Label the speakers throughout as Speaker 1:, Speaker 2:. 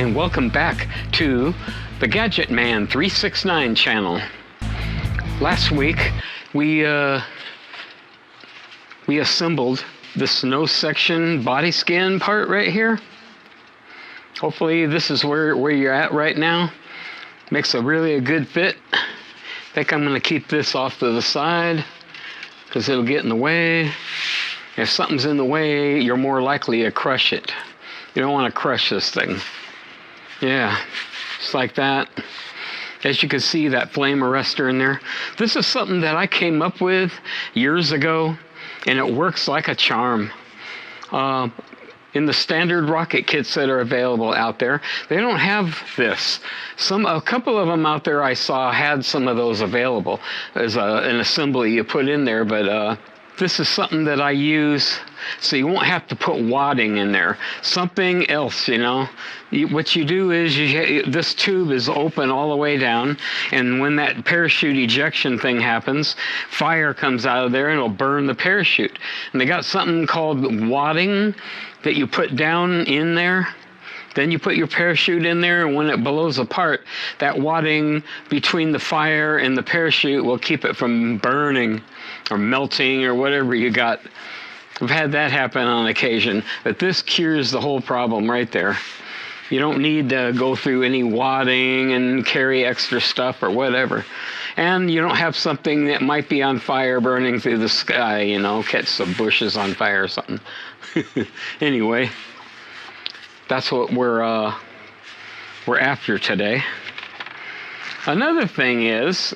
Speaker 1: and welcome back to the Gadget Man 369 channel. Last week we assembled this nose section body skin part right here. Hopefully this is where you're at right now. Makes a good fit. I think I'm going to keep this off to the side because it'll get in the way. If something's in the way, you're more likely to crush it. You don't want to crush this thing. Yeah, just like that. As you can see, that flame arrestor in there. This is something that I came up with years ago, and it works like a charm. In the standard rocket kits that are available out there, they don't have this. A couple of them out there I saw had some of those available as an assembly you put in there, but this is something that I use so you won't have to put wadding in there. Something else, you know. What you do is, this tube is open all the way down, and when that parachute ejection thing happens, fire comes out of there and it'll burn the parachute. And they got something called wadding that you put down in there. Then you put your parachute in there, and when it blows apart, that wadding between the fire and the parachute will keep it from burning or melting or whatever you got. I've had that happen on occasion, but this cures the whole problem right there. You don't need to go through any wadding and carry extra stuff or whatever. And you don't have something that might be on fire burning through the sky, you know, catch some bushes on fire or something. Anyway. That's what we're after today. Another thing is,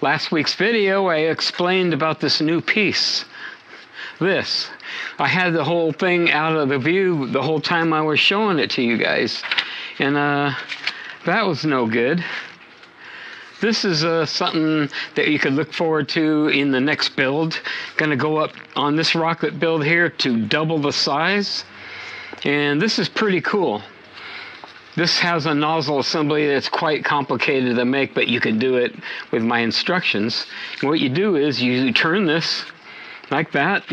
Speaker 1: last week's video I explained about this new piece. This. I had the whole thing out of the view the whole time I was showing it to you guys. And that was no good. This is something that you could look forward to in the next build. Gonna go up on this rocket build here to double the size. And this is pretty cool. This has a nozzle assembly that's quite complicated to make, but you can do it with my instructions. And what you do is you turn this like that.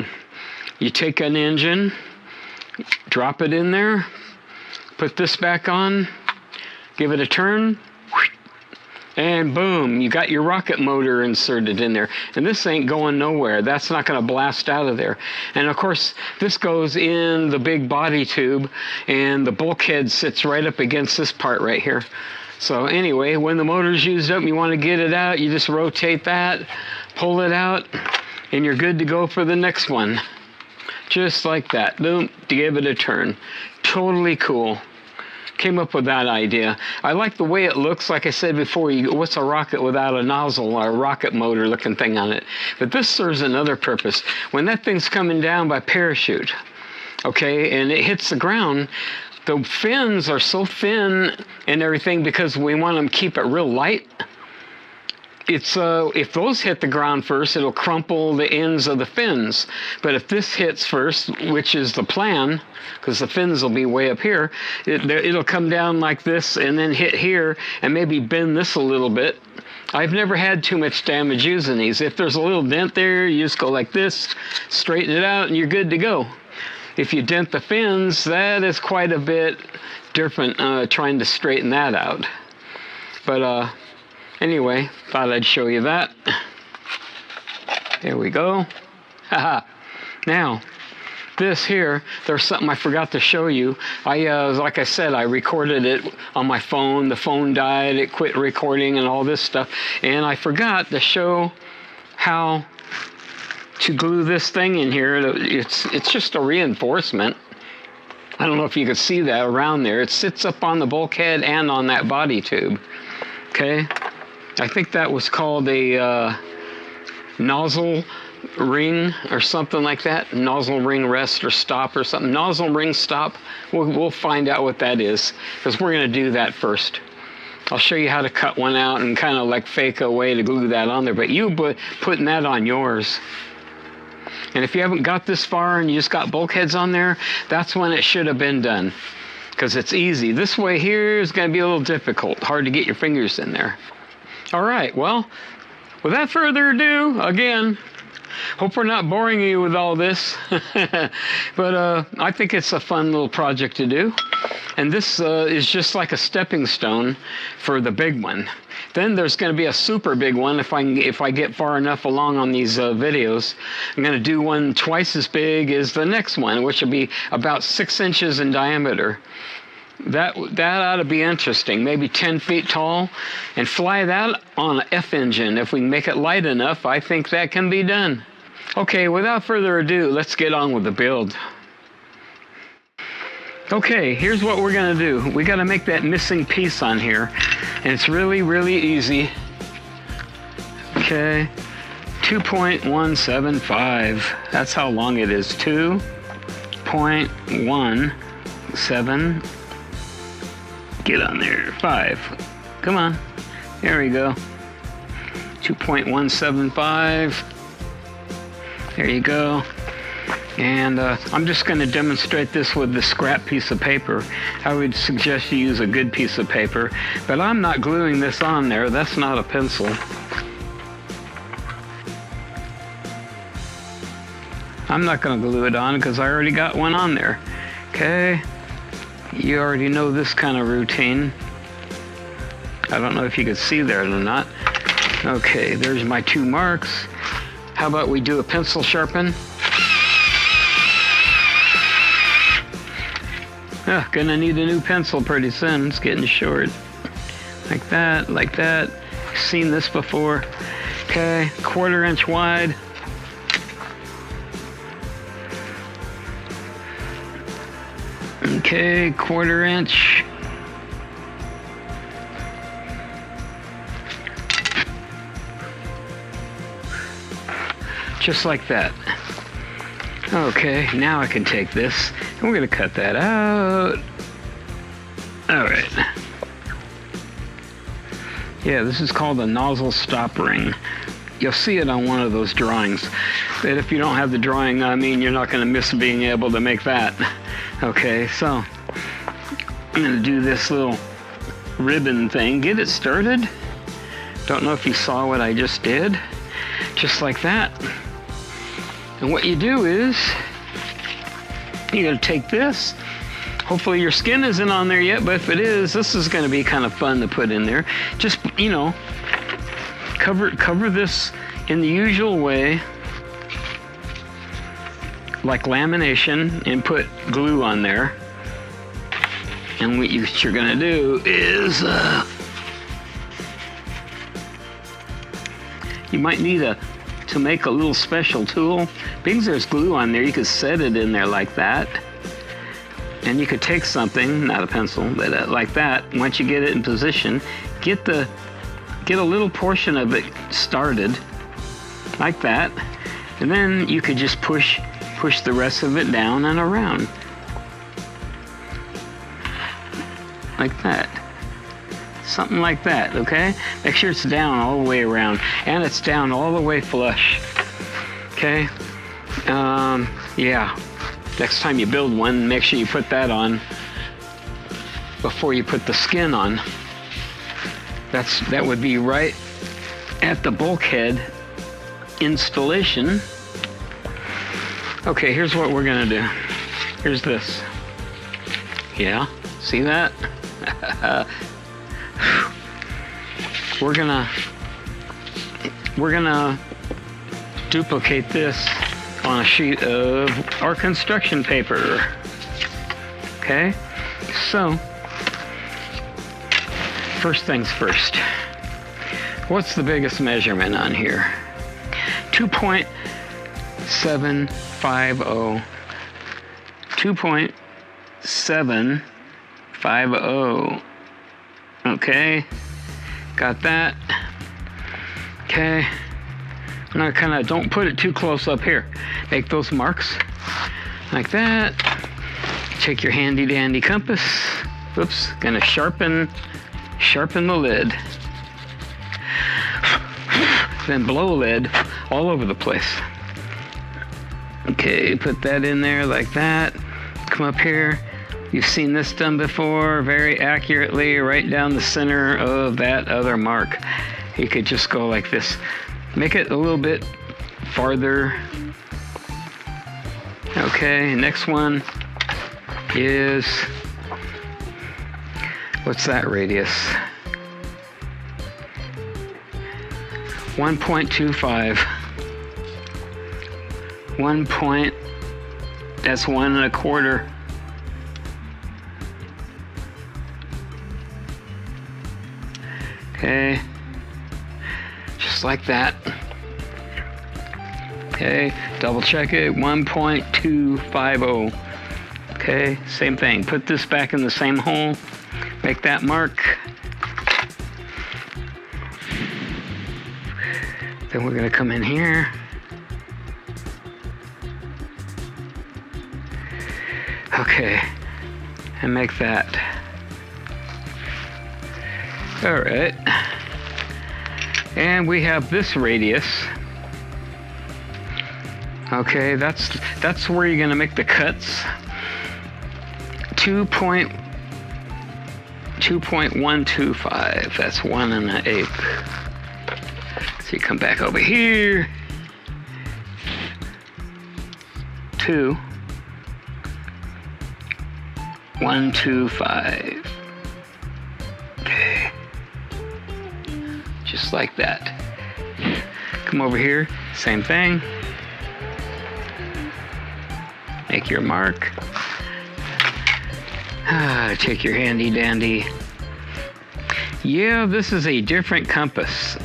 Speaker 1: You take an engine, drop it in there, put this back on, give it a turn, and boom, you got your rocket motor inserted in there. And this ain't going nowhere. That's not going to blast out of there. And of course, this goes in the big body tube, and the bulkhead sits right up against this part right here. So anyway, when the motor's used up, you want to get it out, you just rotate that, pull it out, and you're good to go for the next one. Just like that. Boom, to give it a turn. Totally cool. Came up with that idea. I like the way it looks. Like I said before, what's a rocket without a nozzle or a rocket motor looking thing on it? But this serves another purpose. When that thing's coming down by parachute, okay, and it hits the ground, the fins are so thin and everything because we want them to keep it real light. It's if those hit the ground first, it'll crumple the ends of the fins. But if this hits first, which is the plan, because the fins will be way up here, it'll come down like this and then hit here and maybe bend this a little bit. I've never had too much damage using these. If there's a little dent there, you just go like this, straighten it out, and you're good to go. If you dent the fins, that is quite a bit different, trying to straighten that out. But anyway, thought I'd show you that. There we go. Haha. Now, this here, there's something I forgot to show you. Like I said, I recorded it on my phone. The phone died, it quit recording and all this stuff. And I forgot to show how to glue this thing in here. It's just a reinforcement. I don't know if you can see that around there. It sits up on the bulkhead and on that body tube. Okay? I think that was called a nozzle ring or something like that. Nozzle ring rest or stop or something. Nozzle ring stop. We'll find out what that is because we're going to do that first. I'll show you how to cut one out and kind of like fake a way to glue that on there. But you putting that on yours. And if you haven't got this far and you just got bulkheads on there, that's when it should have been done. Because it's easy. This way here is going to be a little difficult. Hard to get your fingers in there. All right, well, without further ado, again, Hope we're not boring you with all this, but I think it's a fun little project to do. And this is just like a stepping stone for the big one. Then there's going to be a super big one if I get far enough along on these videos. I'm going to do one twice as big as the next one, which will be about 6 inches in diameter. That ought to be interesting, maybe 10 feet tall, and fly that on an F engine. If we can make it light enough, I think that can be done. Okay, without further ado, let's get on with the build. Okay, here's what we're gonna do. We gotta make that missing piece on here, and it's really, really easy. Okay, 2.175, that's how long it is, 2.17, get on there, 5, come on, there we go, 2.175, there you go. And I'm just going to demonstrate this with the scrap piece of paper. I would suggest you use a good piece of paper, but I'm not gluing this on there. That's not a pencil. I'm not going to glue it on because I already got one on there. Okay, you already know this kind of routine. I don't know if you can see there or not. Okay, there's my 2 marks. How about we do a pencil sharpen? Gonna need a new pencil pretty soon. It's getting short. Like that, like that. Seen this before. Okay, 1/4 inch wide. Okay, 1/4 inch. Just like that. Okay, now I can take this, and we're going to cut that out. All right. Yeah, this is called a nozzle stop ring. You'll see it on one of those drawings. But if you don't have the drawing, I mean, you're not going to miss being able to make that. Okay, so I'm going to do this little ribbon thing. Get it started. Don't know if you saw what I just did. Just like that. And what you do is, you gotta take this. Hopefully your skin isn't on there yet, but if it is, this is gonna be kind of fun to put in there. Just, you know, cover this in the usual way, like lamination, and put glue on there. And what you're gonna do is, you might need to make a little special tool. Because there's glue on there, you could set it in there like that. And you could take something, not a pencil, but like that. Once you get it in position, get a little portion of it started, like that. And then you could just push the rest of it down and around. Like that. Something like that, okay? Make sure it's down all the way around, and it's down all the way flush, okay? Yeah, next time you build one, make sure you put that on before you put the skin on. That would be right at the bulkhead installation. Okay, here's what we're gonna do. Here's this. Yeah, see that? We're gonna duplicate this on a sheet of our construction paper. Okay, so first things first. What's the biggest measurement on here? 2.750. 2.750. Okay, got that. Okay, now kind of don't put it too close up here. Make those marks like that. Take your handy dandy compass. Oops, gonna sharpen the lid. Then blow lead all over the place. Okay, put that in there like that. Come up here. You've seen this done before, very accurately, right down the center of that other mark. You could just go like this. Make it a little bit farther. Okay, next one is, what's that radius? 1.25. That's 1 1/4. Okay, just like that. Okay, double check it, 1.250. Okay, same thing. Put this back in the same hole, make that mark. Then we're gonna come in here. Okay, and make that. All right, and we have this radius. Okay, that's where you're gonna make the cuts. 2.125. That's 1 1/8. So you come back over here. 2.125. Okay, just like that. Come over here, same thing. Make your mark. Take your handy dandy. Yeah, this is a different compass.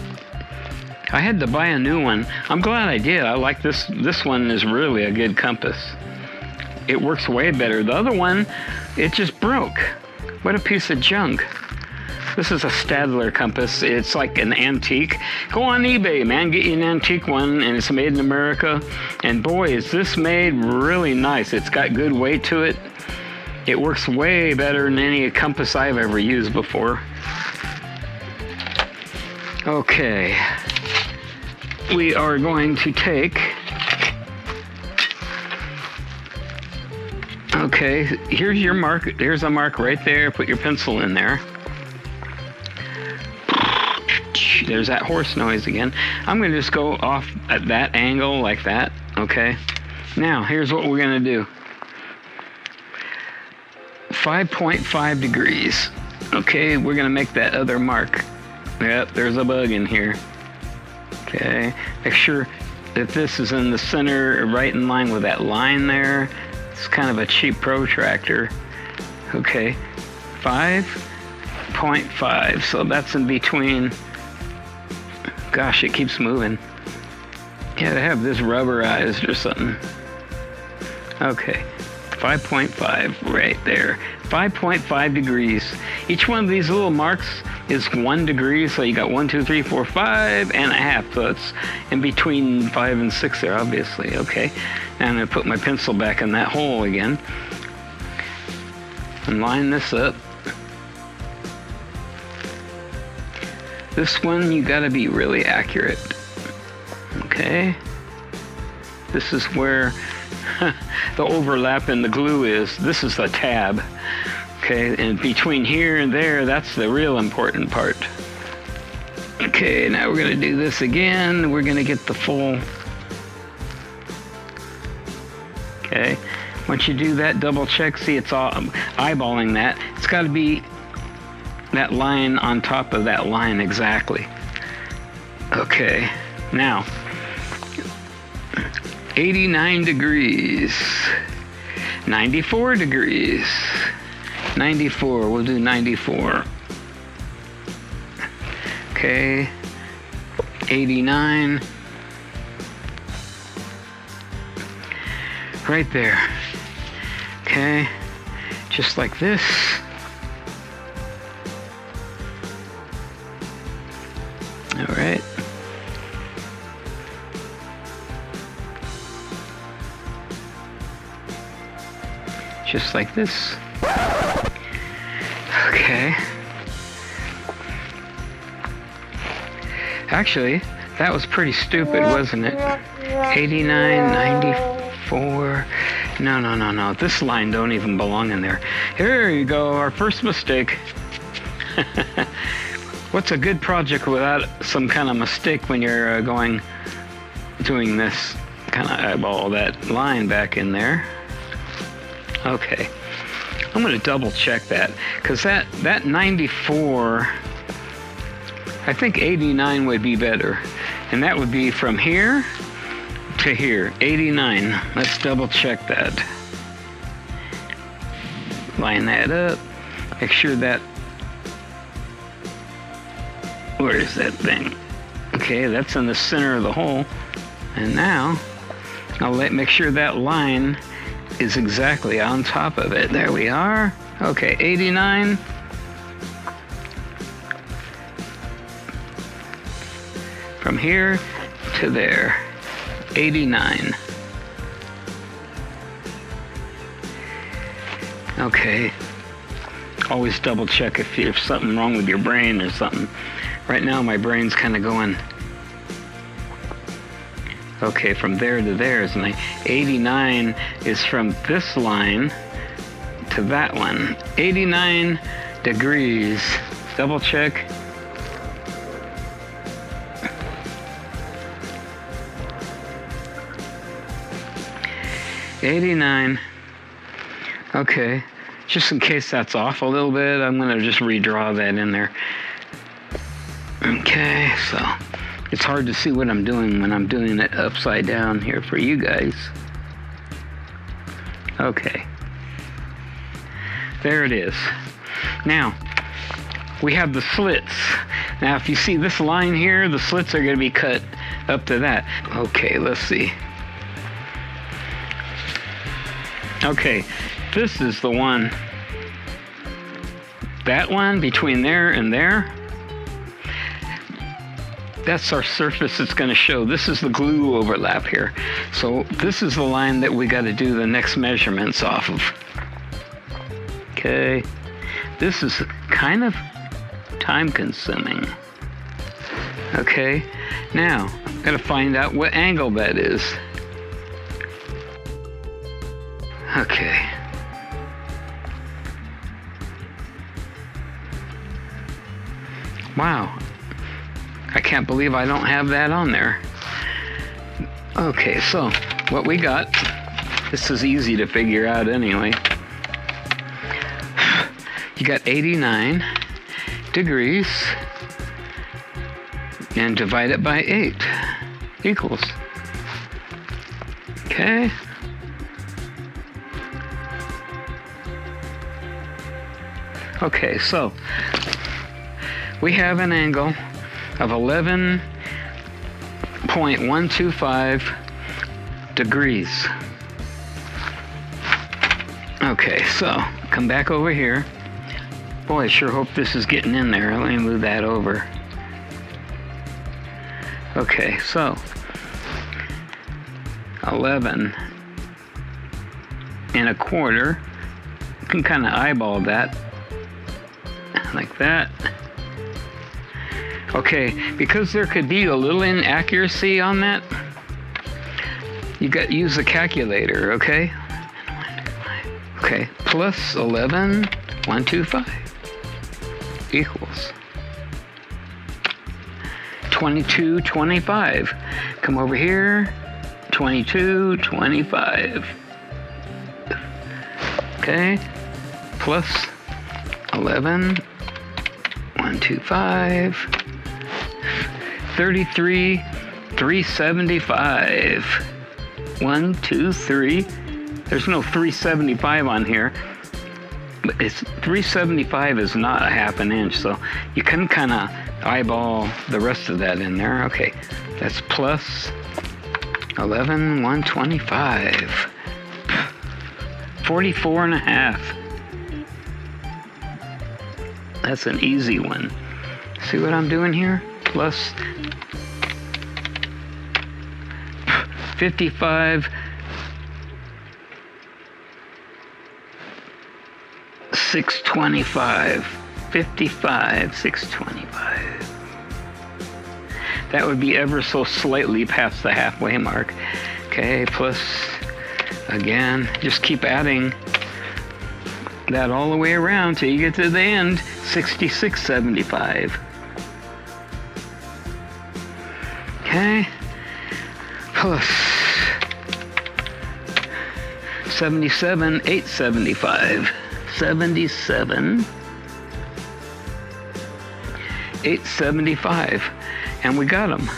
Speaker 1: I had to buy a new one. I'm glad I did. I like this. This one is really a good compass. It works way better. The other one, it just broke. What a piece of junk. This is a Stadler compass. It's like an antique. Go on eBay, man. Get you an antique one, and it's made in America. And boy, is this made really nice. It's got good weight to it. It works way better than any compass I've ever used before. Okay. We are going to take... Okay, here's your mark. Here's a mark right there. Put your pencil in there. There's that horse noise again. I'm going to just go off at that angle like that, okay? Now, here's what we're going to do. 5.5 degrees. Okay, we're going to make that other mark. Yep, there's a bug in here. Okay, make sure that this is in the center, right in line with that line there. It's kind of a cheap protractor. Okay, 5.5, so that's in between. Gosh, it keeps moving. Yeah, to have this rubberized or something. Okay, 5.5 right there. 5.5 degrees. Each one of these little marks is 1 degree, so you got 1, 2, 3, 4, 5.5. So it's in between 5 and 6 there, obviously. Okay, now I'm gonna put my pencil back in that hole again and line this up. This one, you gotta be really accurate. Okay, this is where the overlap in the glue is. This is the tab. Okay, and between here and there, that's the real important part. Okay, now we're gonna do this again. We're gonna get the full. Okay, once you do that, double check. See, it's all eyeballing that. It's gotta be that line on top of that line exactly. Okay, now 89 degrees, 94 degrees, 94, we'll do 94. Okay, 89, right there. Okay, just like this. All right. Just like this. Okay. Actually, that was pretty stupid, wasn't it? 89, 94. No. This line don't even belong in there. Here you go, our first mistake. What's a good project without some kind of mistake when you're going doing this, kind of eyeball that line back in there. Okay, I'm going to double check that, because that 94, I think 89 would be better, and that would be from here to here, 89. Let's double check that. Line that up, make sure that, where is that thing? Okay, that's in the center of the hole. And now, I'll make sure that line is exactly on top of it. There we are. Okay, 89. From here to there, 89. Okay. Always double check if there's something wrong with your brain or something. Right now my brain's kind of going, okay, from there to there is 89 is from this line to that one. 89 degrees. Double check. $89. Okay, just in case that's off a little bit, I'm gonna just redraw that in there. Okay, so it's hard to see what I'm doing when I'm doing it upside down here for you guys. Okay, there it is. Now, we have the slits. Now, if you see this line here, the slits are gonna be cut up to that. Okay, let's see. Okay, this is the one. That one between there and there, that's our surface it's going to show. This is the glue overlap here. So this is the line that we got to do the next measurements off of. Okay, this is kind of time consuming. Okay, now got to find out what angle that is. Okay. Wow. I can't believe I don't have that on there. Okay, so what we got, this is easy to figure out anyway. You got 89 degrees and divide it by 8 equals. Okay. Okay, so we have an angle of 11.125 degrees. Okay, so come back over here. Boy, I sure hope this is getting in there. Let me move that over. Okay, so 11.25. You can kind of eyeball that. Like that. Okay, because there could be a little inaccuracy on that, you got to use a calculator, okay? Okay, plus 11.125 equals 22.25. Come over here, 22.25. Okay, plus 11.125, 33.375. 1, 2, 3. There's no 375 on here, but it's 375 is not a half an inch, so you can kind of eyeball the rest of that in there. Okay, that's plus 11.125, 44.5. That's an easy one. See what I'm doing here? Plus 55, 625. 55, 625. That would be ever so slightly past the halfway mark. Okay, plus, again, just keep adding that all the way around till you get to the end, 66.75. Okay, plus 77, 875. 77, 875. And we got them.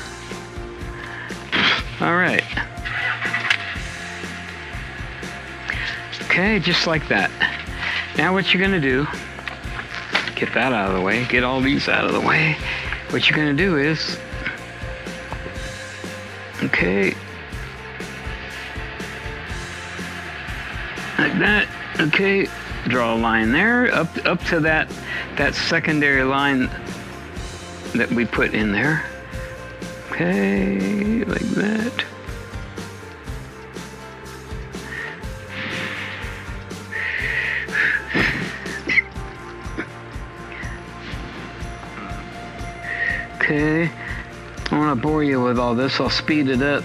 Speaker 1: All right. Okay, just like that. Now what you're gonna do, get that out of the way, get all these out of the way. What you're gonna do is, okay, like that, okay, draw a line there, up to that secondary line that we put in there. Okay, like that. Okay, I don't want to bore you with all this. I'll speed it up.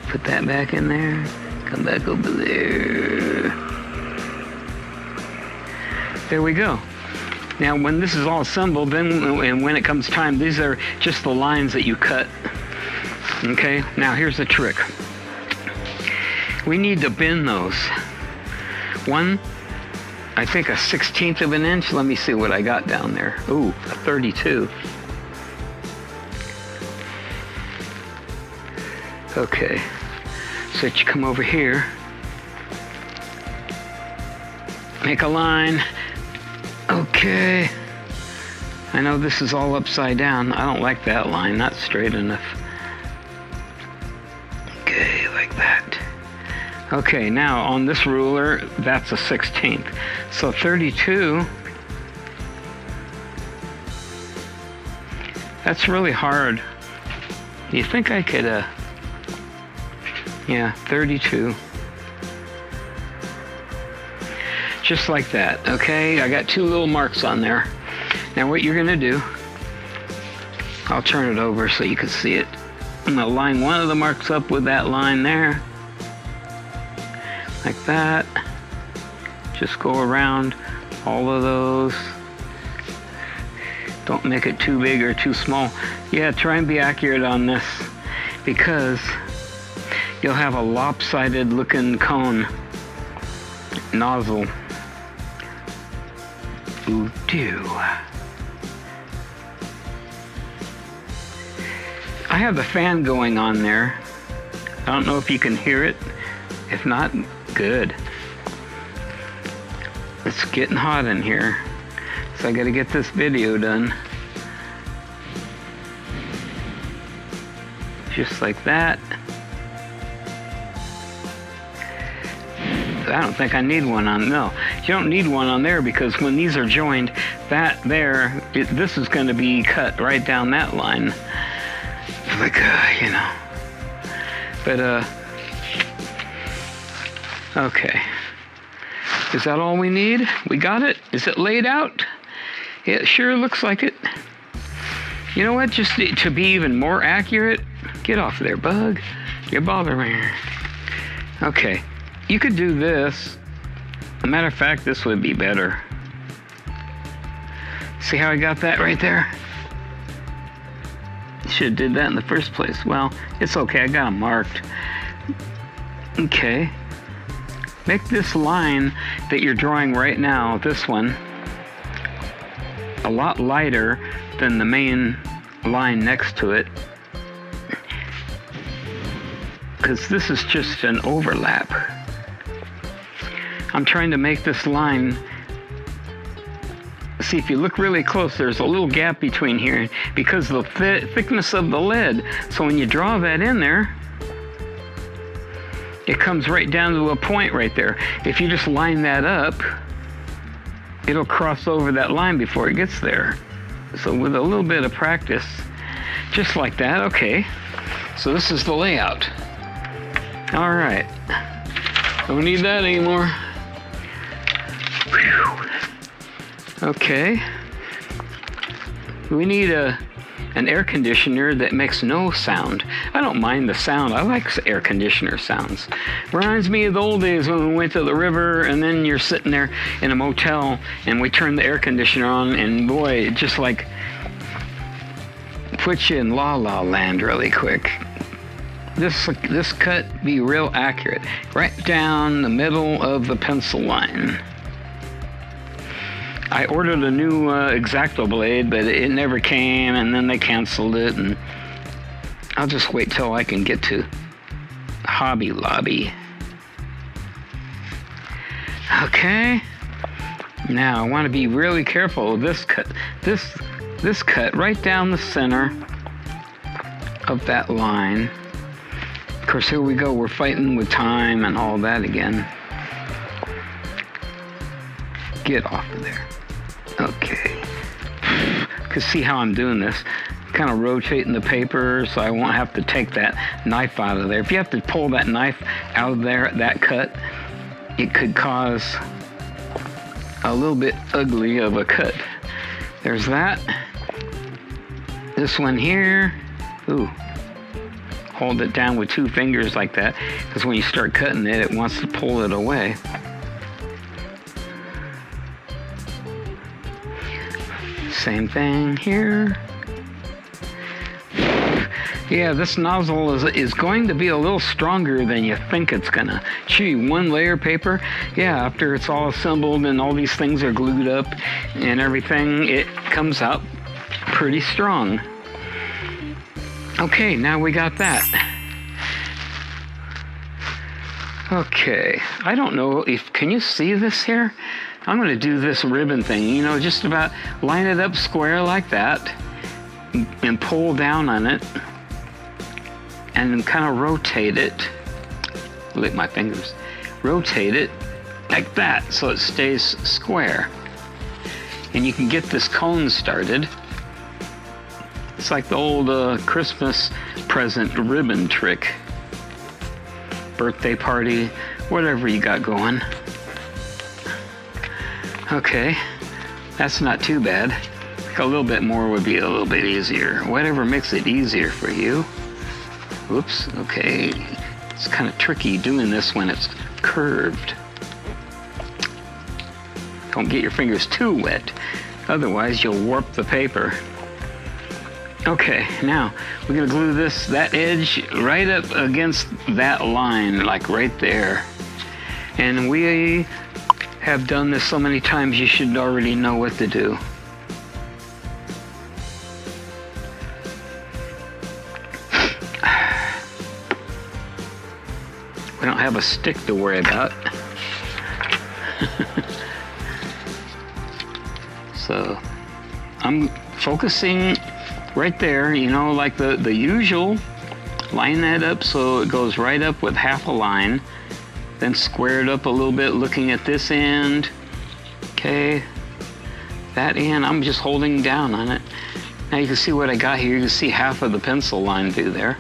Speaker 1: Put that back in there. Come back over there. There we go. Now, when this is all assembled, then and when it comes time, these are just the lines that you cut. Okay, now here's the trick. We need to bend those. One, I think a 1/16 of an inch. Let me see what I got down there. Ooh, a 32. Okay, so you come over here, make a line. Okay, I know this is all upside down. I don't like that line, not straight enough. Okay, like that. Okay, now on this ruler, that's a 1/16. So 32, that's really hard. Do you think I could, yeah, 32. Just like that, okay? I got 2 little marks on there. Now what you're gonna do, I'll turn it over so you can see it. I'm gonna line one of the marks up with that line there. Like that. Just go around all of those. Don't make it too big or too small. Yeah, try and be accurate on this because you'll have a lopsided looking cone nozzle. Ooh, do. I have the fan going on there. I don't know if you can hear it. If not, good. It's getting hot in here, so I gotta get this video done. Just like that. I don't think I need one on, no. You don't need one on there because when these are joined, that there, this is going to be cut right down that line. Like, you know. But, okay. Is that all we need? We got it? Is it laid out? Yeah, it sure looks like it. You know what? Just to be even more accurate, get off there, bug. You're bothering me. Okay. You could do this. As a matter of fact, this would be better. See how I got that right there? Should have did that in the first place. Well, it's okay. I got them marked. Okay. Make this line that you're drawing right now, this one, a lot lighter than the main line next to it. Because this is just an overlap. I'm trying to make this line, see if you look really close, there's a little gap between here because of the thickness of the lead. So when you draw that in there, it comes right down to a point right there. If you just line that up, it'll cross over that line before it gets there. So with a little bit of practice, just like that, okay. So this is the layout. All right, don't need that anymore. Okay, we need an air conditioner that makes no sound. I don't mind the sound. I like air conditioner sounds. Reminds me of the old days when we went to the river and then you're sitting there in a motel and we turned the air conditioner on and boy, it just like puts you in la la land really quick. this cut be real accurate, right down the middle of the pencil line. I ordered a new X-Acto blade, but it never came, and then they canceled it, and I'll just wait till I can get to Hobby Lobby. Okay, now I want to be really careful with this cut. This cut right down the center of that line. Of course, here we go, we're fighting with time and all that again. Get off of there. Okay. Because see how I'm doing this? Kind of rotating the paper so I won't have to take that knife out of there. If you have to pull that knife out of there, that cut, it could cause a little bit ugly of a cut. There's that. This one here. Ooh. Hold it down with 2 fingers like that, because when you start cutting it, it wants to pull it away. Same thing here. Yeah, this nozzle is going to be a little stronger than you think it's gonna. Gee, 1 layer paper? Yeah, after it's all assembled and all these things are glued up and everything, it comes out pretty strong. Okay, now we got that. Okay, I don't know if, can you see this here? I'm gonna do this ribbon thing, you know, just about line it up square like that and pull down on it and then kind of rotate it, lick my fingers, rotate it like that so it stays square. And you can get this cone started. It's like the old Christmas present ribbon trick. Birthday party, whatever you got going. Okay, that's not too bad. A little bit more would be a little bit easier. Whatever makes it easier for you. Oops, okay. It's kind of tricky doing this when it's curved. Don't get your fingers too wet, otherwise you'll warp the paper. Okay, now we're gonna glue that edge right up against that line, like right there. And we have done this so many times, you should already know what to do. We don't have a stick to worry about. So I'm focusing right there, you know, like the usual. Line that up so it goes right up with half a line. Then square it up a little bit looking at this end. Okay, that end, I'm just holding down on it. Now you can see what I got here. You can see half of the pencil line through there.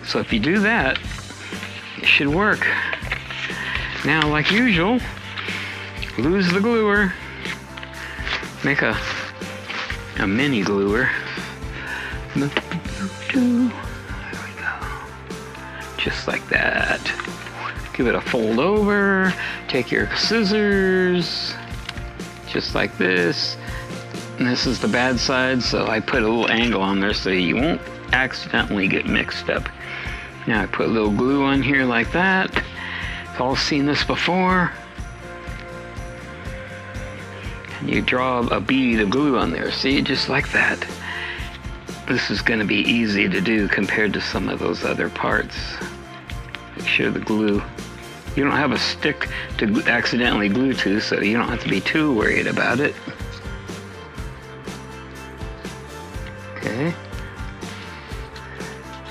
Speaker 1: So if you do that, it should work. Now, like usual, lose the gluer. Make a mini gluer. There we go. Just like that. Give it a fold over. Take your scissors. Just like this. And this is the bad side, so I put a little angle on there so you won't accidentally get mixed up. Now I put a little glue on here like that. You've all seen this before. And you draw a bead of glue on there. See, just like that. This is going to be easy to do compared to some of those other parts. Make sure the glue, you don't have a stick to accidentally glue to, so you don't have to be too worried about it. Okay.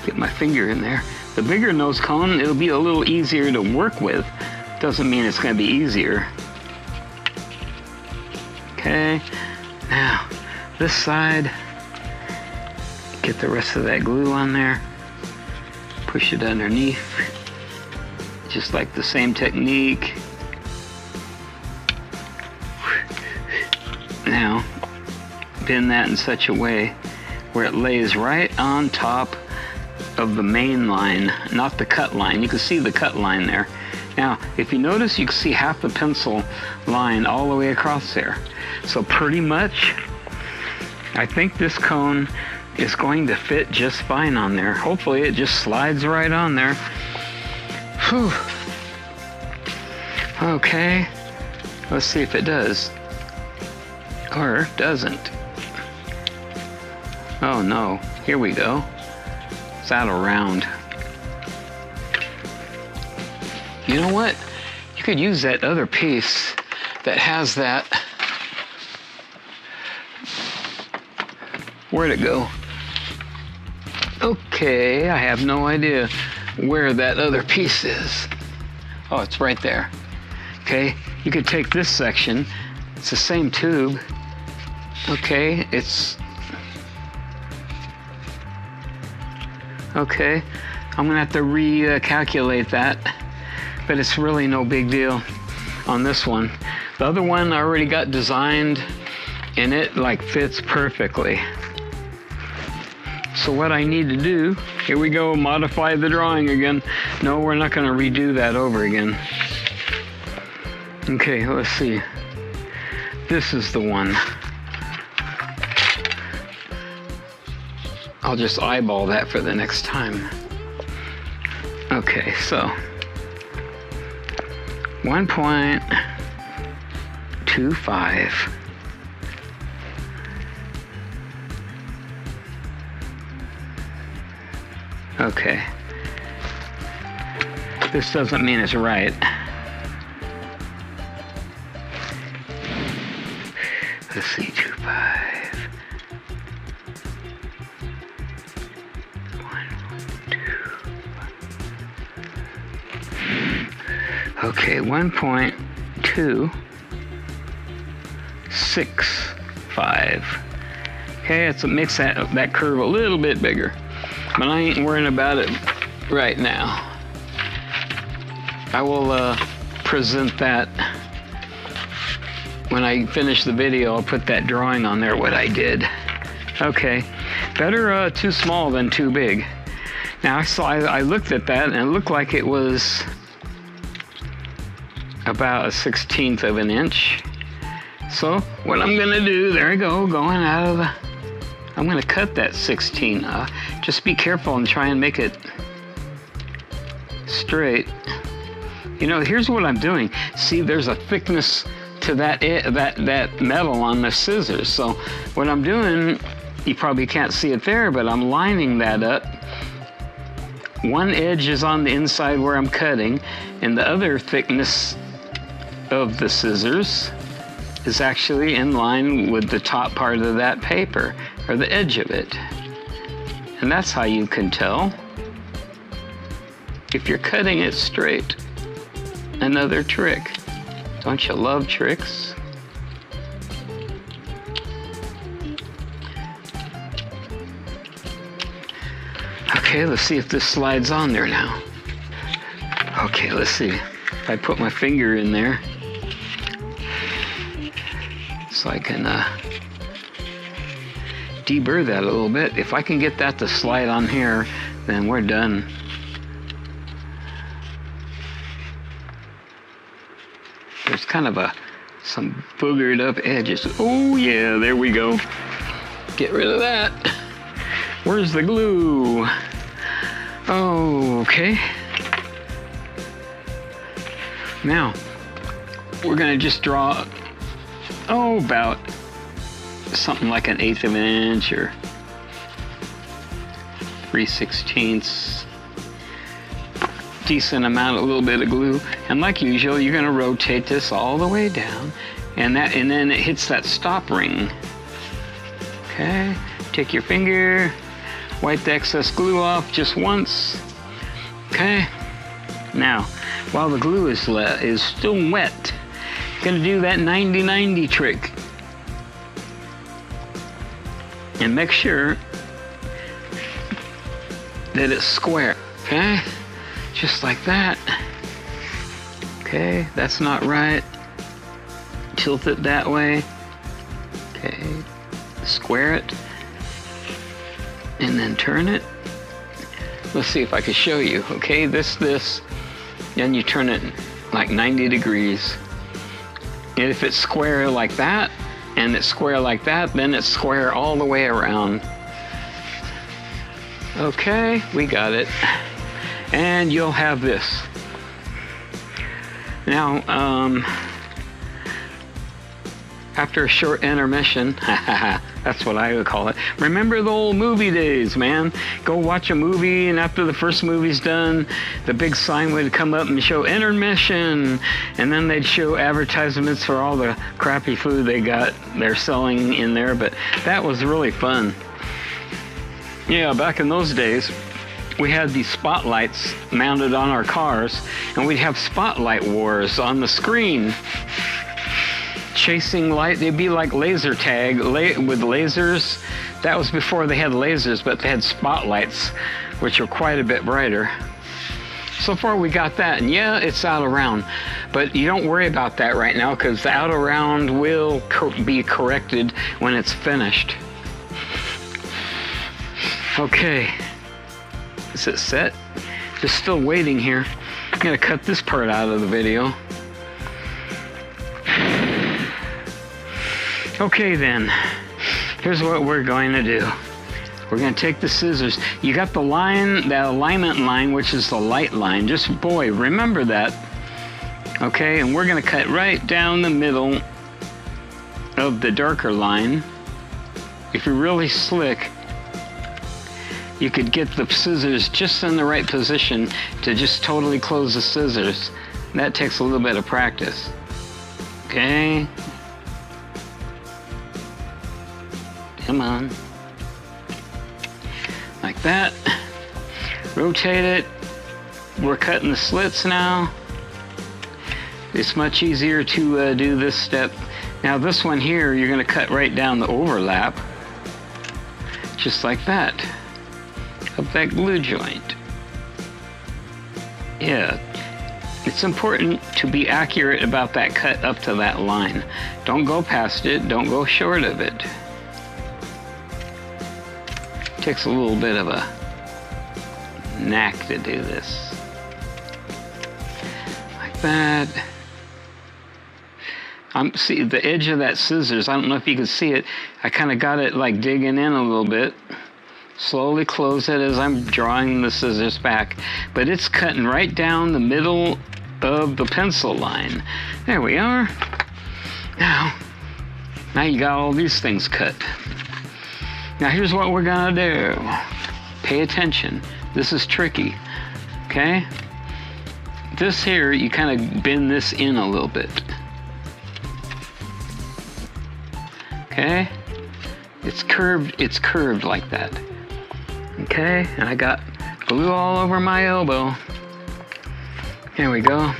Speaker 1: Get my finger in there. The bigger nose cone, it'll be a little easier to work with. Doesn't mean it's going to be easier. Okay. Now, this side, get the rest of that glue on there. Push it underneath. Just like the same technique. Now, bend that in such a way where it lays right on top of the main line, not the cut line. You can see the cut line there. Now, if you notice, you can see half the pencil line all the way across there. So pretty much, I think this cone is going to fit just fine on there. Hopefully it just slides right on there. Whew. Okay, let's see if it does. Or doesn't. Oh no, here we go. Saddle round. You know what? You could use that other piece that has that. Where'd it go? Okay, I have no idea where that other piece is. Oh, it's right there. Okay, you could take this section. It's the same tube. Okay, it's... Okay, I'm gonna have to recalculate that, but it's really no big deal on this one. The other one I already got designed and it like fits perfectly. So what I need to do, here we go, modify the drawing again. No, we're not gonna redo that over again. Okay, let's see. This is the one. I'll just eyeball that for the next time. Okay, so 1.25. Okay. This doesn't mean it's right. Let's see, 2.5. Okay, 1.265. Okay, it makes that curve a little bit bigger, but I ain't worrying about it right now. I will present that when I finish the video. I'll put that drawing on there, what I did. Okay, better too small than too big. Now I looked at that and it looked like it was about 1/16 of an inch. So what I'm gonna do, there I go, going out of the, I'm gonna cut that 16. Just be careful and try and make it straight. You know, here's what I'm doing. See, there's a thickness to that metal on the scissors. So what I'm doing, you probably can't see it there, but I'm lining that up. One edge is on the inside where I'm cutting, and the other thickness of the scissors is actually in line with the top part of that paper, or the edge of it. And that's how you can tell if you're cutting it straight. Another trick. Don't you love tricks? Okay, let's see if this slides on there now. Okay, let's see. If I put my finger in there, so I can deburr that a little bit. If I can get that to slide on here, then we're done. There's kind of some boogered up edges. Oh yeah, there we go. Get rid of that. Where's the glue? Oh, okay. Now, we're gonna just draw, about something like 1/8 of an inch or 3/16. Decent amount, a little bit of glue. And like usual, you're gonna rotate this all the way down, and then it hits that stop ring. Okay, take your finger, wipe the excess glue off just once. Okay, now, while the glue is still wet, you're gonna do that 90-90 trick. And make sure that it's square, okay? Just like that. Okay, that's not right. Tilt it that way. Okay, square it. And then turn it. Let's see if I can show you. Okay, this, then you turn it like 90 degrees. And if it's square like that, and it's square like that, then it's square all the way around. Okay, we got it. And you'll have this. Now, after a short intermission, that's what I would call it. Remember the old movie days, man. Go watch a movie, and after the first movie's done, the big sign would come up and show intermission, and then they'd show advertisements for all the crappy food they're selling in there, but that was really fun. Yeah, back in those days, we had these spotlights mounted on our cars, and we'd have spotlight wars on the screen. Chasing light, they'd be like laser tag with lasers. That was before they had lasers, but they had spotlights, which were quite a bit brighter. So far we got that, and yeah, it's out around, but you don't worry about that right now, because the out around will be corrected when it's finished. Okay, is it set? Just still waiting here. I'm gonna cut this part out of the video. Okay then, here's what we're going to do. We're going to take the scissors. You got the line, that alignment line, which is the light line. Just, boy, remember that. Okay, and we're going to cut right down the middle of the darker line. If you're really slick, you could get the scissors just in the right position to just totally close the scissors. That takes a little bit of practice. Okay. Come on. Like that. Rotate it. We're cutting the slits now. It's much easier to do this step. Now this one here, you're going to cut right down the overlap. Just like that. Of that glue joint. Yeah. It's important to be accurate about that cut up to that line. Don't go past it. Don't go short of it. Takes a little bit of a knack to do this. Like that. See the edge of that scissors, I don't know if you can see it. I kind of got it like digging in a little bit. Slowly close it as I'm drawing the scissors back. But it's cutting right down the middle of the pencil line. There we are. Now you got all these things cut. Now here's what we're gonna do. Pay attention. This is tricky, okay? This here, you kind of bend this in a little bit. Okay? It's curved like that. Okay, and I got glue all over my elbow. Here we go.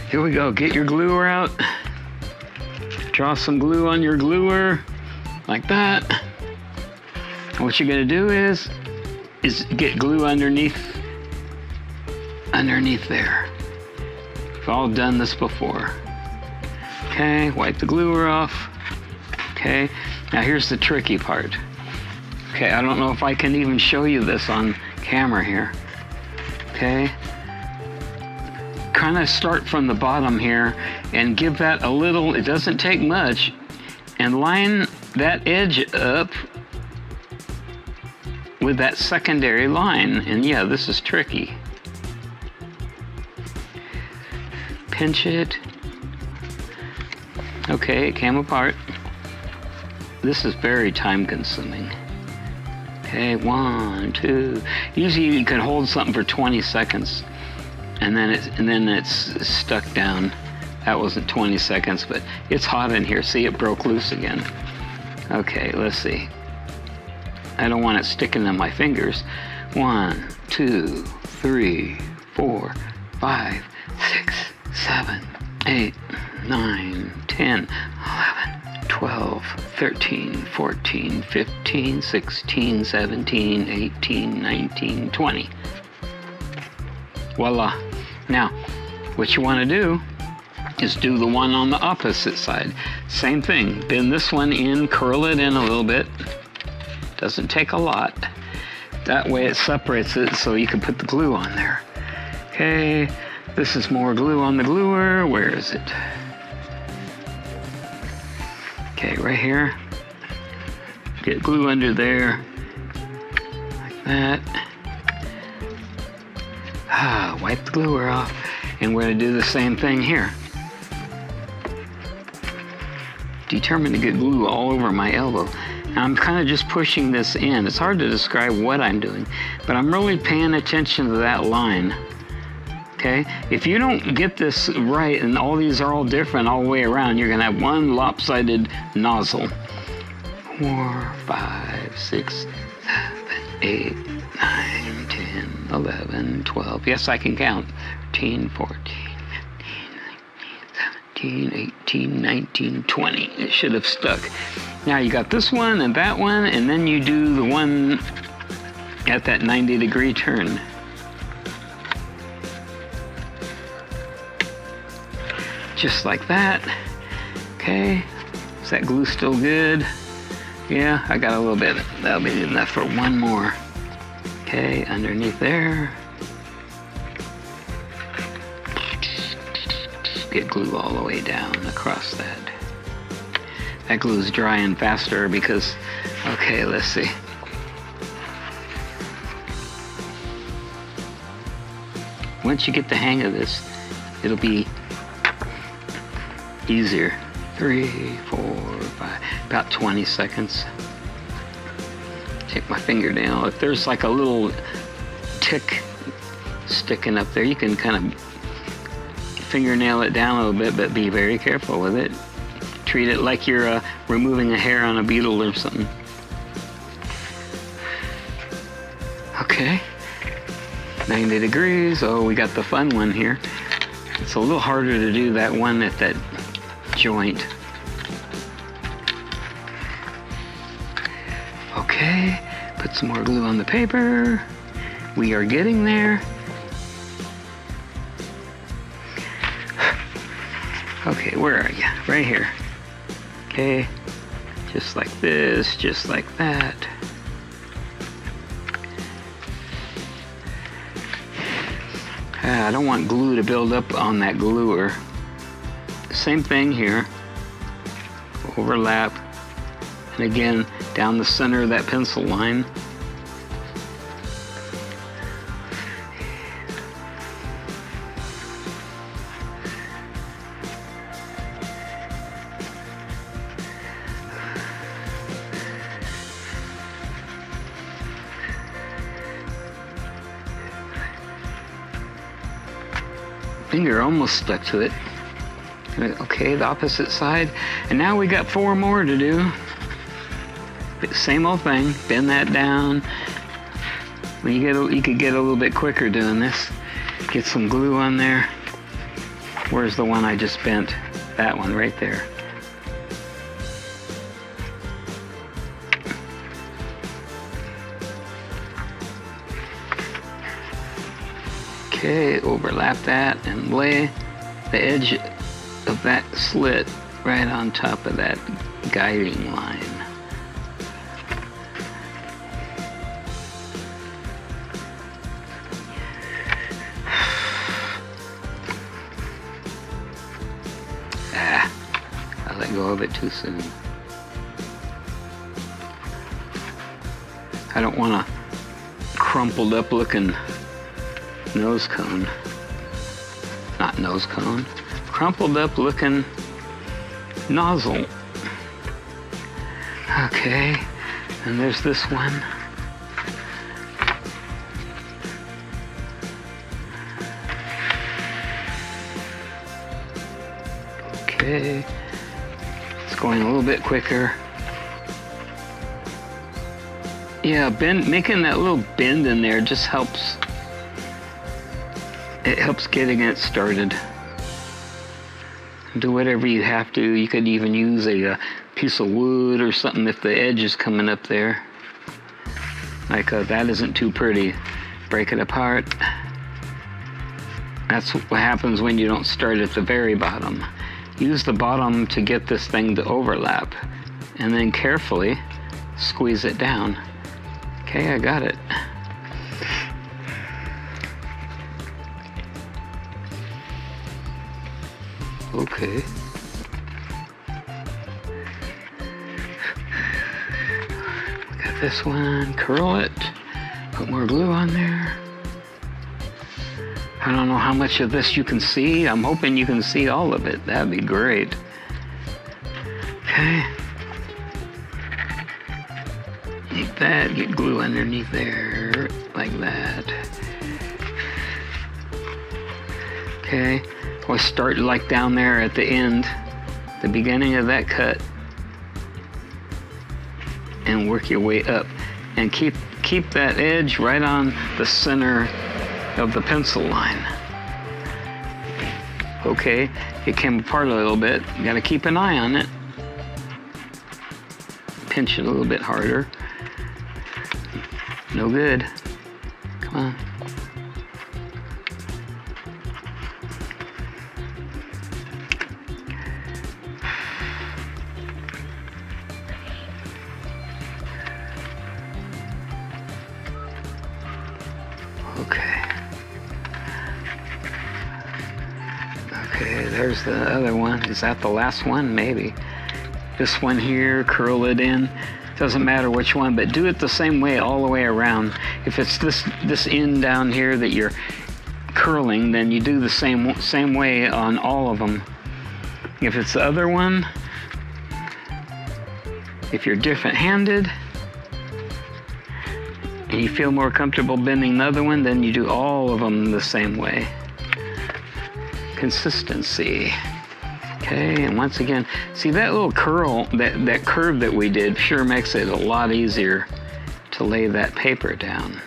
Speaker 1: Here we go, get your gluer out. Draw some glue on your gluer, like that. And what you're gonna do is get glue underneath there. We've all done this before. Okay, wipe the gluer off. Okay, now here's the tricky part. Okay, I don't know if I can even show you this on camera here. Okay. Kind of start from the bottom here and give that a little, it doesn't take much, and line that edge up with that secondary line. And yeah, this is tricky. Pinch it. Okay, it came apart. This is very time consuming. Okay, 1, 2. Usually you can hold something for 20 seconds. And then it's stuck down. That wasn't 20 seconds, but it's hot in here. See, it broke loose again. Okay, let's see. I don't want it sticking in my fingers. 1, 2, 3, 4, 5, 6, 7, 8, 9, 10, 11, 12, 13, 14, 15, 16, 17, 18, 19, 20. Voila. Now, what you want to do is do the one on the opposite side. Same thing. Bend this one in, curl it in a little bit. Doesn't take a lot. That way it separates it so you can put the glue on there. Okay, this is more glue on the gluer. Where is it? Okay, right here. Get glue under there, like that. Wipe the glue off, and we're going to do the same thing here. Determined to get glue all over my elbow. Now I'm kind of just pushing this in. It's hard to describe what I'm doing, but I'm really paying attention to that line. Okay? If you don't get this right, and all these are all different all the way around, you're going to have one lopsided nozzle. 4, 5, 6, 7, 8, 9, 10, 11, 12. Yes, I can count. 13, 14, 15, 18, 19, 20. It should have stuck. Now you got this one and that one, and then you do the one at that 90-degree turn. Just like that. Okay. Is that glue still good? Yeah, I got a little bit. That'll be enough for one more. Okay, underneath there. Get glue all the way down across that. That glue's drying faster because, okay, let's see. Once you get the hang of this, it'll be easier. 3, 4, 5, about 20 seconds. Take my fingernail. If there's like a little tick sticking up there, you can kind of fingernail it down a little bit, but be very careful with it. Treat it like you're removing a hair on a beetle or something. Okay. 90 degrees. Oh, we got the fun one here. It's a little harder to do that one at that joint. Okay, put some more glue on the paper. We are getting there. Okay, where are you? Right here. Okay, just like this, just like that. I don't want glue to build up on that gluer. Same thing here. Overlap. And again, down the center of that pencil line. Finger almost stuck to it. Okay, the opposite side. And now we got 4 more to do. Same old thing. Bend that down. You could get a little bit quicker doing this. Get some glue on there. Where's the one I just bent? That one right there. Okay, overlap that and lay the edge of that slit right on top of that guiding line. I let go of it too soon. I don't want a crumpled up looking nose cone. Not nose cone. Crumpled up looking nozzle. Okay, and there's this one. Okay, it's going a little bit quicker. Yeah, making that little bend in there just helps. It helps getting it started. Do whatever you have to. You could even use a piece of wood or something if the edge is coming up there. Like that isn't too pretty. Break it apart. That's what happens when you don't start at the very bottom. Use the bottom to get this thing to overlap, and then carefully squeeze it down. Okay, I got it. Okay. this one, curl it, put more glue on there. I don't know how much of this you can see. I'm hoping you can see all of it. That'd be great. Okay. Like that, get glue underneath there, like that. Okay, always start like down there at the end, the beginning of that cut, and work your way up. And keep that edge right on the center of the pencil line. Okay, it came apart a little bit. You gotta keep an eye on it. Pinch it a little bit harder. No good. Come on. Okay, there's the other one. Is that the last one? Maybe. This one here, curl it in. Doesn't matter which one, but do it the same way all the way around. If it's this end down here that you're curling, then you do the same way on all of them. If it's the other one, if you're different-handed, and you feel more comfortable bending the other one, then you do all of them the same way. Consistency. Okay, and once again, see that little curl, that curve that we did sure makes it a lot easier to lay that paper down.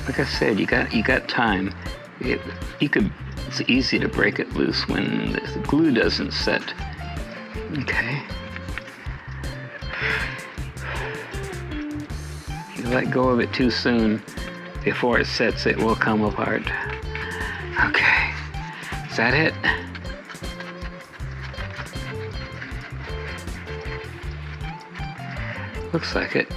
Speaker 1: Like I said, you got time. It's easy to break it loose when the glue doesn't set. Okay. You let go of it too soon, before it sets, it will come apart. Okay. Is that it? Looks like it.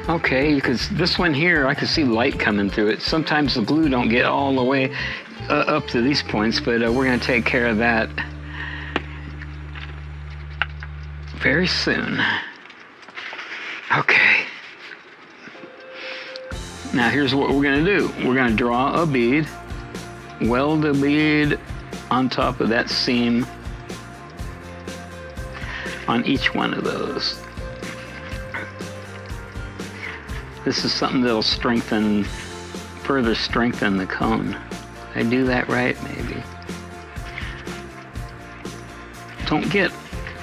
Speaker 1: Okay, because this one here, I can see light coming through it. Sometimes the glue don't get all the way up to these points, but we're going to take care of that very soon. Okay. Now here's what we're going to do. We're going to draw a bead, weld a bead on top of that seam on each one of those. This is something that'll further strengthen the cone. Did I do that right? Maybe. Don't get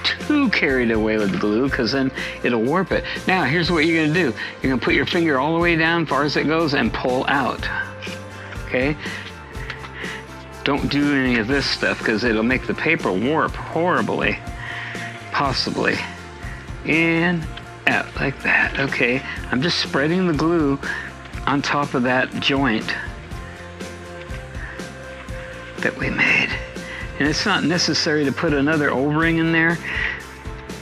Speaker 1: too carried away with the glue, because then it'll warp it. Now, here's what you're gonna do. You're gonna put your finger all the way down, far as it goes, and pull out. Okay? Don't do any of this stuff, because it'll make the paper warp horribly. Possibly. And out like that. Okay, I'm just spreading the glue on top of that joint that we made. And it's not necessary to put another O-ring in there,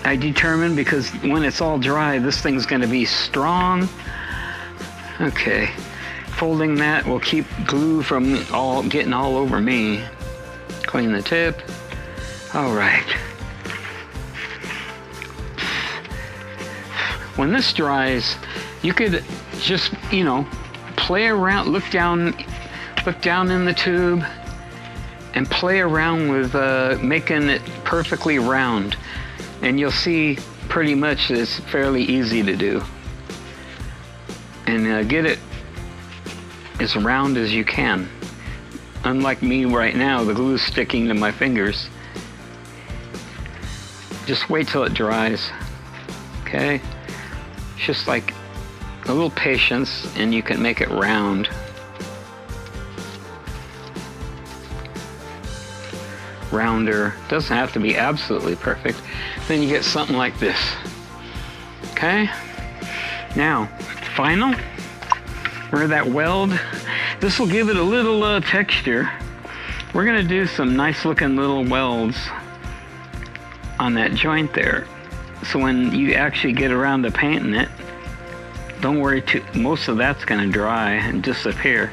Speaker 1: I determined, because when it's all dry, this thing's going to be strong. Okay, folding that will keep glue from getting all over me. Clean the tip. All right. When this dries, you could just, play around, look down in the tube and play around with making it perfectly round. And you'll see pretty much it's fairly easy to do. And get it as round as you can. Unlike me right now, the glue's sticking to my fingers. Just wait till it dries, okay? Just like a little patience, and you can make it round. Rounder. Doesn't have to be absolutely perfect. Then you get something like this. Okay? Now, final, where that weld, this will give it a little texture. We're gonna do some nice looking little welds on that joint there. So when you actually get around to painting it, don't worry most of that's going to dry and disappear.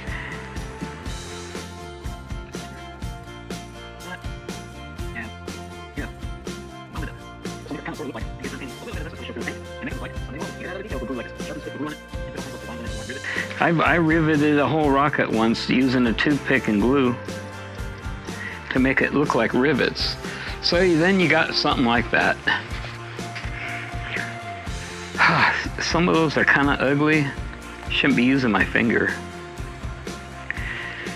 Speaker 1: I riveted a whole rocket once using a toothpick and glue to make it look like rivets. So then you got something like that. Some of those are kind of ugly. Shouldn't be using my finger.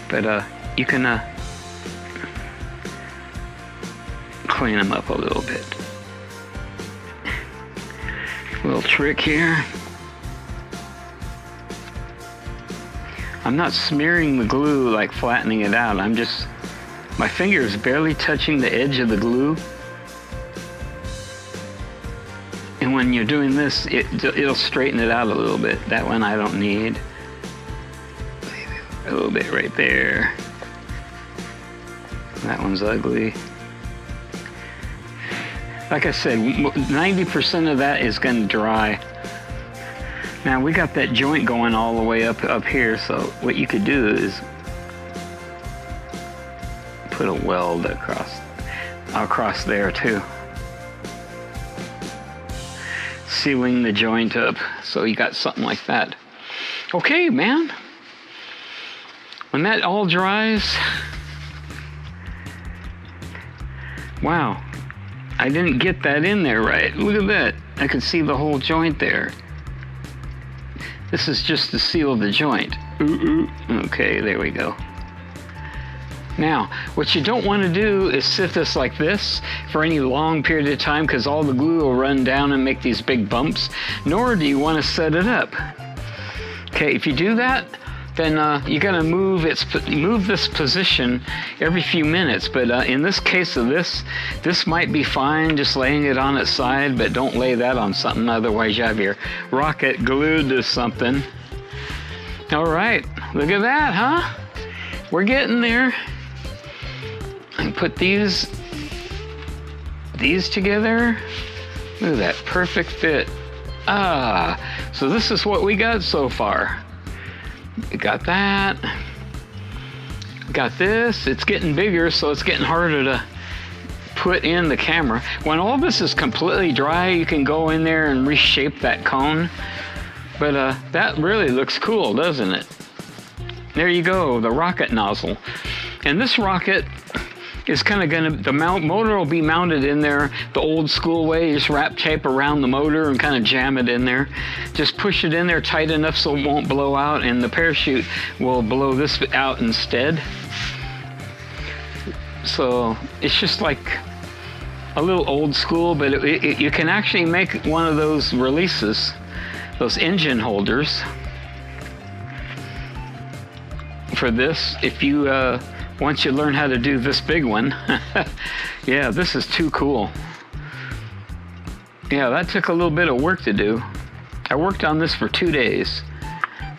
Speaker 1: But you can clean them up a little bit. Little trick here. I'm not smearing the glue, like flattening it out. I'm just, my finger is barely touching the edge of the glue. And when you're doing this, it'll straighten it out a little bit. That one I don't need. A little bit right there. That one's ugly. Like I said, 90% of that is going to dry. Now we got that joint going all the way up here, so what you could do is put a weld across there too. Sealing the joint up, so you got something like that. Okay, man. When that all dries, wow, I didn't get that in there right. Look at that. I could see the whole joint there. This is just to seal the joint. Okay, there we go. Now, what you don't want to do is sit this like this for any long period of time, because all the glue will run down and make these big bumps, nor do you want to set it up. Okay, if you do that, then you gotta move this position every few minutes. But in this case of this might be fine just laying it on its side, but don't lay that on something, otherwise you have your rocket glued to something. All right, look at that, huh? We're getting there. And put these together. Look at that perfect fit. So this is what we got so far. We got that. Got this. It's getting bigger, so it's getting harder to put in the camera. When all this is completely dry, you can go in there and reshape that cone. But that really looks cool, doesn't it? There you go, the rocket nozzle. And this rocket is kind of gonna, the motor will be mounted in there the old school way. You just wrap tape around the motor and kind of jam it in there. Just push it in there tight enough so it won't blow out, and the parachute will blow this out instead. So it's just like a little old school, but you can actually make one of those releases, those engine holders for this, if you once you learn how to do this big one. Yeah, this is too cool. Yeah, that took a little bit of work to do. I worked on this for 2 days,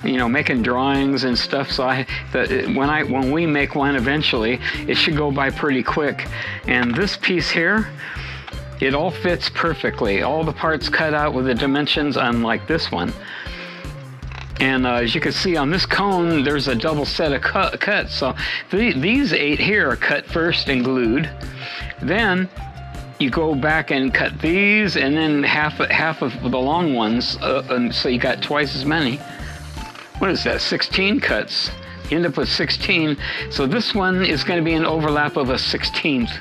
Speaker 1: you know, making drawings and stuff. So when we make one eventually, it should go by pretty quick. And this piece here, it all fits perfectly. All the parts cut out with the dimensions, unlike this one. And as you can see on this cone, there's a double set of cuts. So these 8 here are cut first and glued. Then you go back and cut these, and then half of the long ones. And so you got twice as many. What is that? 16 cuts. You end up with 16. So this one is going to be an overlap of a 16th.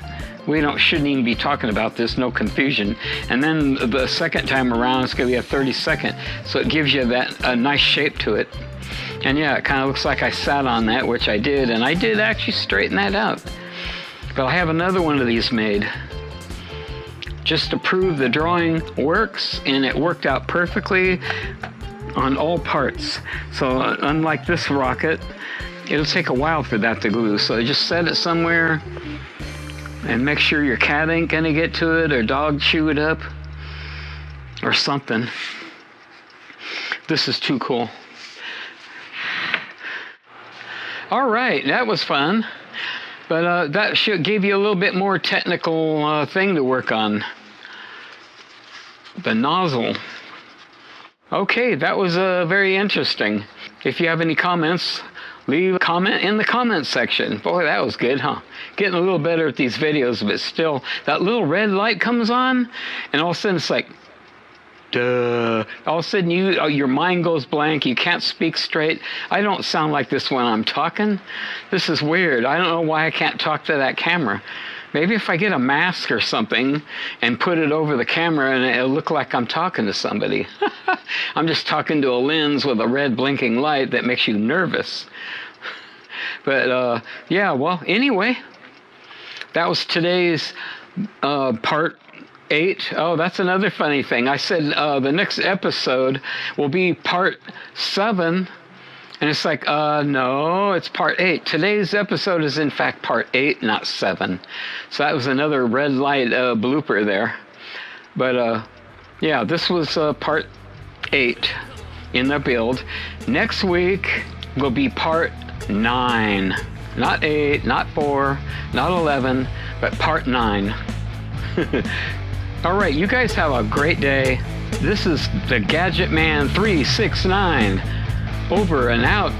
Speaker 1: We shouldn't even be talking about this, no confusion. And then the second time around, it's going to be a 32nd. So it gives you a nice shape to it. And yeah, it kind of looks like I sat on that, which I did. And I did actually straighten that out. But I have another one of these made, just to prove the drawing works, and it worked out perfectly on all parts. So unlike this rocket, it'll take a while for that to glue. So just set it somewhere, and make sure your cat ain't gonna get to it, or dog chew it up, or something. This is too cool. All right, that was fun. But that should give you a little bit more technical thing to work on. The nozzle. Okay, that was very interesting. If you have any comments, leave a comment in the comment section. Boy, that was good, huh? Getting a little better at these videos, but still, that little red light comes on, and all of a sudden it's like, duh. All of a sudden your mind goes blank. You can't speak straight. I don't sound like this when I'm talking. This is weird. I don't know why I can't talk to that camera. Maybe if I get a mask or something and put it over the camera and it'll look like I'm talking to somebody. I'm just talking to a lens with a red blinking light that makes you nervous. But yeah, well, anyway, that was today's part 8. Oh, that's another funny thing. I said the next episode will be part 7. And it's like, no, it's part 8. Today's episode is in fact part 8, not 7. So that was another red light blooper there. But yeah, this was part 8 in the build. Next week will be part 9. Not 8, not 4, not 11, but part 9. All right, you guys have a great day. This is the Gadget Man 369. Over and out.